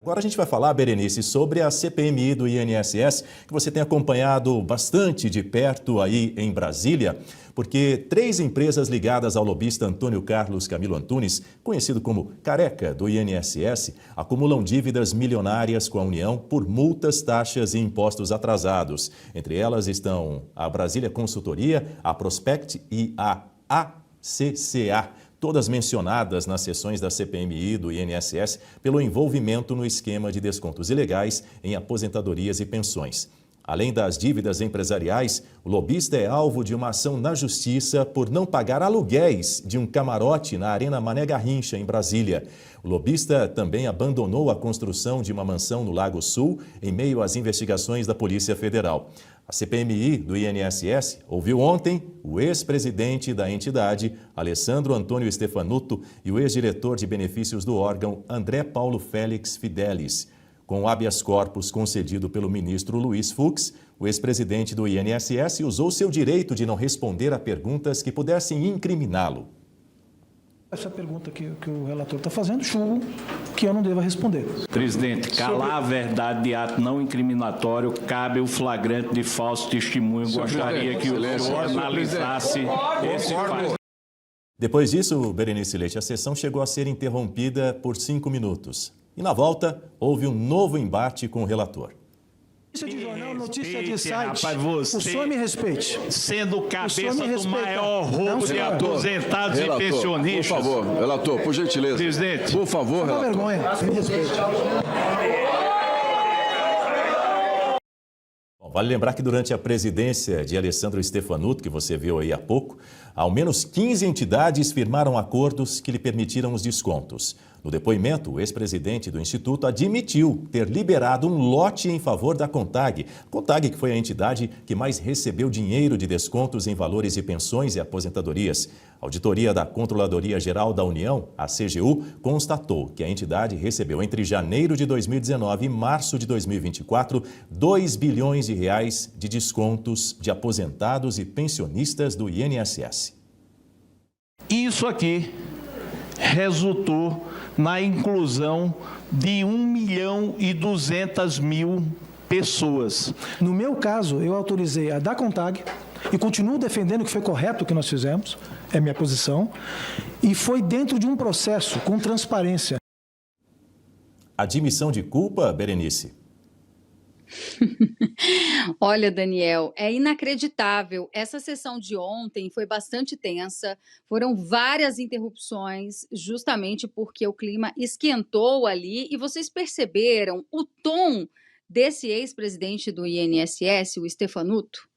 Agora a gente vai falar, Berenice, sobre a CPMI do INSS, que você tem acompanhado bastante de perto aí em Brasília, porque 3 empresas ligadas ao lobista Antônio Carlos Camilo Antunes, conhecido como Careca do INSS, acumulam dívidas milionárias com a União por multas, taxas e impostos atrasados. Entre elas estão a Brasília Consultoria, a Prospect e a ACCA. Todas mencionadas nas sessões da CPMI do INSS pelo envolvimento no esquema de descontos ilegais em aposentadorias e pensões. Além das dívidas empresariais, o lobista é alvo de uma ação na Justiça por não pagar aluguéis de um camarote na Arena Mané Garrincha, em Brasília. O lobista também abandonou a construção de uma mansão no Lago Sul em meio às investigações da Polícia Federal. A CPMI do INSS ouviu ontem o ex-presidente da entidade, Alessandro Antônio Stefanuto, e o ex-diretor de benefícios do órgão, André Paulo Félix Fidelis. Com o habeas corpus concedido pelo ministro Luiz Fux, o ex-presidente do INSS usou seu direito de não responder a perguntas que pudessem incriminá-lo. Essa pergunta que o relator está fazendo, julgo que eu não deva responder. Presidente, calar a verdade de ato não incriminatório cabe o flagrante de falso testemunho. Gostaria que o senhor analisasse esse fato. Depois disso, Berenice Leite, a sessão chegou a ser interrompida por 5 minutos. E na volta, houve um novo embate com o relator. Notícia de jornal, notícia de site. Rapaz, você, o senhor me respeite. Sendo cabeça me do maior roubo não, de aposentados relator, e pensionistas. Por favor, relator, por gentileza. Presidente. Por favor, Não relator. vergonha, me respeite. Bom, vale lembrar que durante a presidência de Alessandro Stefanuto, que você viu aí há pouco, ao menos 15 entidades firmaram acordos que lhe permitiram os descontos. No depoimento, o ex-presidente do Instituto admitiu ter liberado um lote em favor da CONTAG. CONTAG, que foi a entidade que mais recebeu dinheiro de descontos em valores de pensões e aposentadorias. A auditoria da Controladoria Geral da União, a CGU, constatou que a entidade recebeu entre janeiro de 2019 e março de 2024 2 bilhões de reais de descontos de aposentados e pensionistas do INSS. Isso aqui resultou na inclusão de 1.200.000 pessoas. No meu caso, eu autorizei a da CONTAG e continuo defendendo que foi correto o que nós fizemos, é minha posição, e foi dentro de um processo com transparência. Admissão de culpa, Berenice? Olha, Daniel, é inacreditável. Essa sessão de ontem foi bastante tensa, foram várias interrupções, justamente porque o clima esquentou ali e vocês perceberam o tom desse ex-presidente do INSS, o Stefanuto?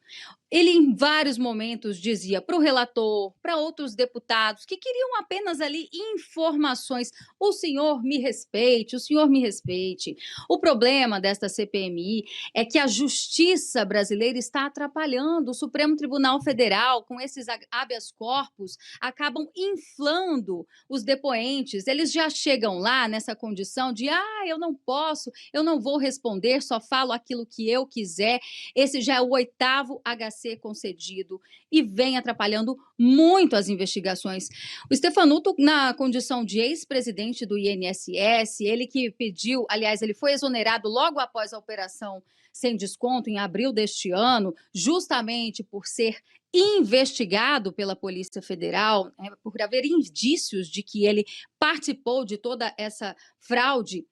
Ele, em vários momentos, dizia para o relator, para outros deputados, que queriam apenas ali informações. O senhor me respeite, o senhor me respeite. O problema desta CPMI é que a justiça brasileira está atrapalhando. O Supremo Tribunal Federal, com esses habeas corpus, acabam inflando os depoentes. Eles já chegam lá nessa condição de, eu não posso, eu não vou responder, só falo aquilo que eu quiser. Esse já é o 8º HC concedido e vem atrapalhando muito as investigações. O Stefanuto, na condição de ex-presidente do INSS, ele que pediu, aliás, ele foi exonerado logo após a operação sem desconto, em abril deste ano, justamente por ser investigado pela Polícia Federal, por haver indícios de que ele participou de toda essa fraude.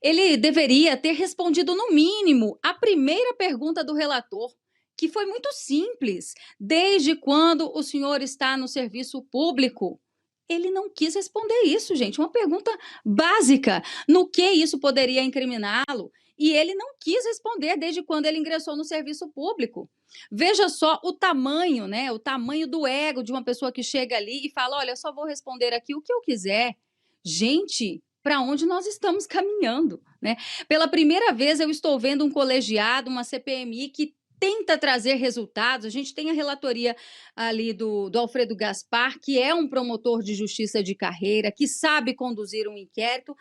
Ele deveria ter respondido, no mínimo, a primeira pergunta do relator, que foi muito simples. Desde quando o senhor está no serviço público? Ele não quis responder isso, gente. Uma pergunta básica. No que isso poderia incriminá-lo? E ele não quis responder desde quando ele ingressou no serviço público. Veja só o tamanho, né? O tamanho do ego de uma pessoa que chega ali e fala, olha, eu só vou responder aqui o que eu quiser. Gente, para onde nós estamos caminhando, né? Pela primeira vez eu estou vendo um colegiado, uma CPMI que tenta trazer resultados. A gente tem a relatoria ali do Alfredo Gaspar, que é um promotor de justiça de carreira, que sabe conduzir um inquérito,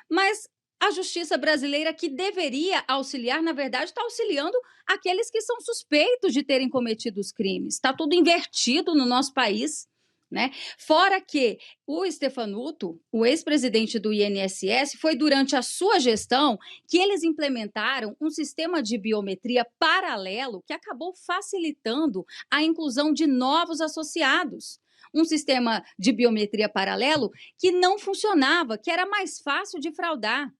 mas a justiça brasileira, que deveria auxiliar, na verdade, está auxiliando aqueles que são suspeitos de terem cometido os crimes. Está tudo invertido no nosso país. né? Fora que o Stefanuto, o ex-presidente do INSS, foi durante a sua gestão que eles implementaram um sistema de biometria paralelo que acabou facilitando a inclusão de novos associados. Um sistema de biometria paralelo que não funcionava, que era mais fácil de fraudar.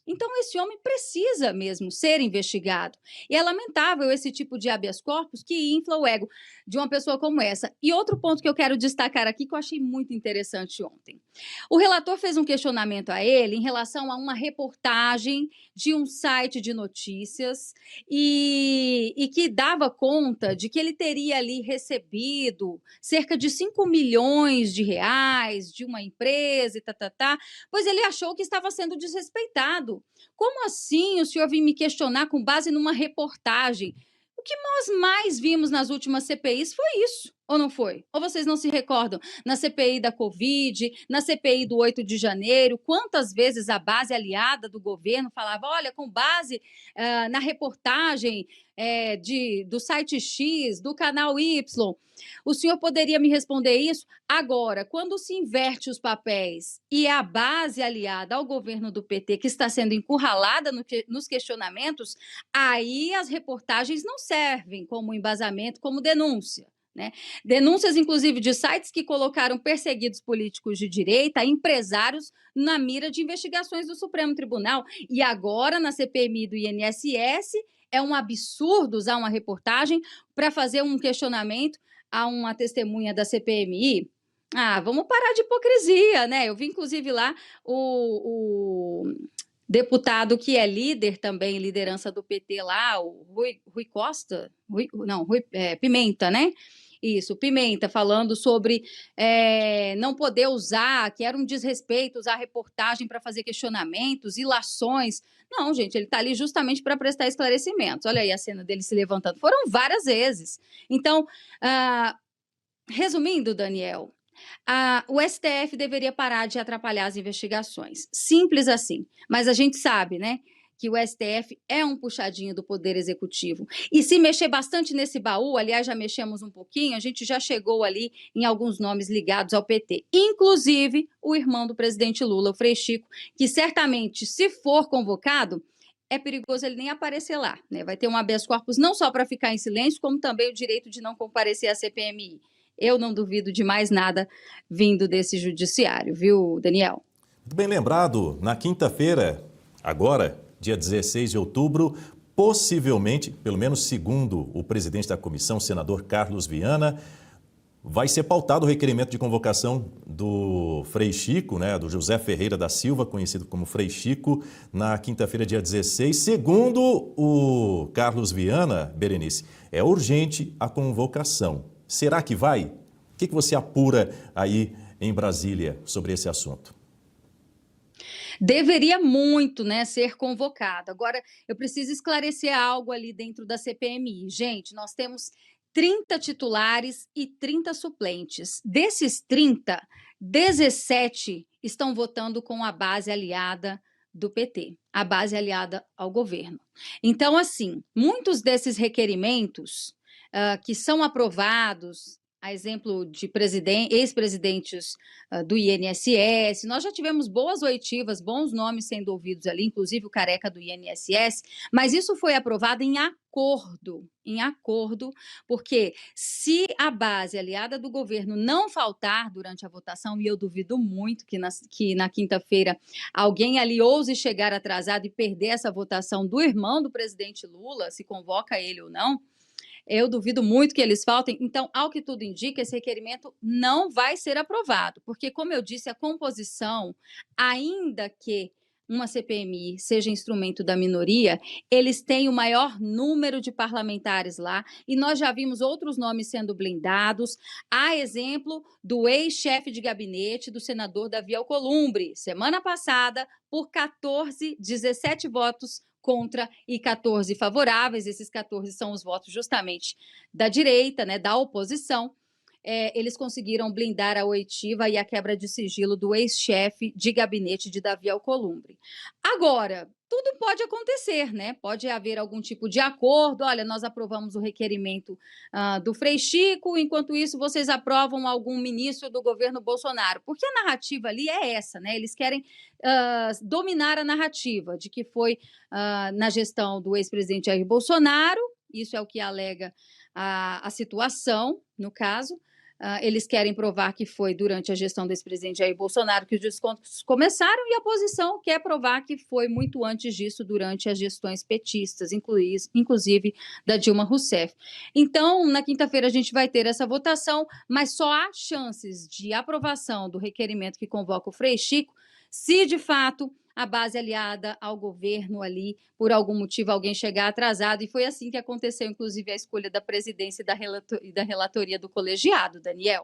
Então, esse homem precisa mesmo ser investigado. E é lamentável esse tipo de habeas corpus que infla o ego de uma pessoa como essa. E outro ponto que eu quero destacar aqui, que eu achei muito interessante ontem. O relator fez um questionamento a ele em relação a uma reportagem de um site de notícias e que dava conta de que ele teria ali recebido cerca de 5 milhões de reais de uma empresa pois ele achou que estava sendo desrespeitado. Como assim o senhor vem me questionar com base numa reportagem? O que nós mais vimos nas últimas CPIs foi isso, ou não foi? Ou vocês não se recordam? Na CPI da Covid, na CPI do 8 de janeiro, quantas vezes a base aliada do governo falava, olha, com base na reportagem do site X, do canal Y, o senhor poderia me responder isso? Agora, quando se inverte os papéis e é a base aliada ao governo do PT que está sendo encurralada nos questionamentos, aí as reportagens não servem como embasamento, como denúncia. Né? Denúncias, inclusive, de sites que colocaram perseguidos políticos de direita, empresários, na mira de investigações do Supremo Tribunal. E agora, na CPMI do INSS, é um absurdo usar uma reportagem para fazer um questionamento a uma testemunha da CPMI. Ah, vamos parar de hipocrisia, né? Eu vi, inclusive, lá o deputado que é líder também, liderança do PT lá, o Rui Costa, Pimenta, né? Isso, Pimenta, falando sobre não poder usar, que era um desrespeito usar reportagem para fazer questionamentos, ilações. Não, gente, ele está ali justamente para prestar esclarecimentos. Olha aí a cena dele se levantando. Foram várias vezes. Então, resumindo, Daniel, o STF deveria parar de atrapalhar as investigações. Simples assim. Mas a gente sabe, né, que o STF é um puxadinho do Poder Executivo. E se mexer bastante nesse baú, aliás, já mexemos um pouquinho, a gente já chegou ali em alguns nomes ligados ao PT. Inclusive, o irmão do presidente Lula, o Frei Chico, que certamente, se for convocado, é perigoso ele nem aparecer lá, né? Vai ter um habeas corpus não só para ficar em silêncio, como também o direito de não comparecer à CPMI. Eu não duvido de mais nada vindo desse judiciário, viu, Daniel? Muito bem lembrado, na quinta-feira, agora, dia 16 de outubro, possivelmente, pelo menos segundo o presidente da comissão, o senador Carlos Viana, vai ser pautado o requerimento de convocação do Frei Chico, né, do José Ferreira da Silva, conhecido como Frei Chico, na quinta-feira, dia 16. Segundo o Carlos Viana, Berenice, é urgente a convocação. Será que vai? O que você apura aí em Brasília sobre esse assunto? Deveria muito, né, ser convocado. Agora, eu preciso esclarecer algo ali dentro da CPMI. Gente, nós temos 30 titulares e 30 suplentes. Desses 30, 17 estão votando com a base aliada do PT, a base aliada ao governo. Então, assim, muitos desses requerimentos que são aprovados, a exemplo de ex-presidentes do INSS, nós já tivemos boas oitivas, bons nomes sendo ouvidos ali, inclusive o careca do INSS, mas isso foi aprovado em acordo, porque se a base aliada do governo não faltar durante a votação, e eu duvido muito que na quinta-feira alguém ali ouse chegar atrasado e perder essa votação do irmão do presidente Lula, se convoca ele ou não, eu duvido muito que eles faltem. Então, ao que tudo indica, esse requerimento não vai ser aprovado, porque, como eu disse, a composição, ainda que uma CPMI seja instrumento da minoria, eles têm o maior número de parlamentares lá, e nós já vimos outros nomes sendo blindados, a exemplo do ex-chefe de gabinete do senador Davi Alcolumbre, semana passada, por 17 votos contra e 14 favoráveis. Esses 14 são os votos justamente da direita, né, da oposição. Eles conseguiram blindar a oitiva e a quebra de sigilo do ex-chefe de gabinete de Davi Alcolumbre. Agora, tudo tudo pode acontecer, né? Pode haver algum tipo de acordo. Olha, nós aprovamos o requerimento do Frei Chico, enquanto isso vocês aprovam algum ministro do governo Bolsonaro. Porque a narrativa ali é essa, né? Eles querem dominar a narrativa de que foi na gestão do ex-presidente Jair Bolsonaro. Isso é o que alega a situação, no caso. Eles querem provar que foi durante a gestão do ex-presidente Jair Bolsonaro que os descontos começaram e a oposição quer provar que foi muito antes disso, durante as gestões petistas, inclusive da Dilma Rousseff. Então, na quinta-feira a gente vai ter essa votação, mas só há chances de aprovação do requerimento que convoca o Frei Chico se, de fato, a base aliada ao governo ali, por algum motivo, alguém chegar atrasado. E foi assim que aconteceu, inclusive, a escolha da presidência e da relatoria do colegiado, Daniel.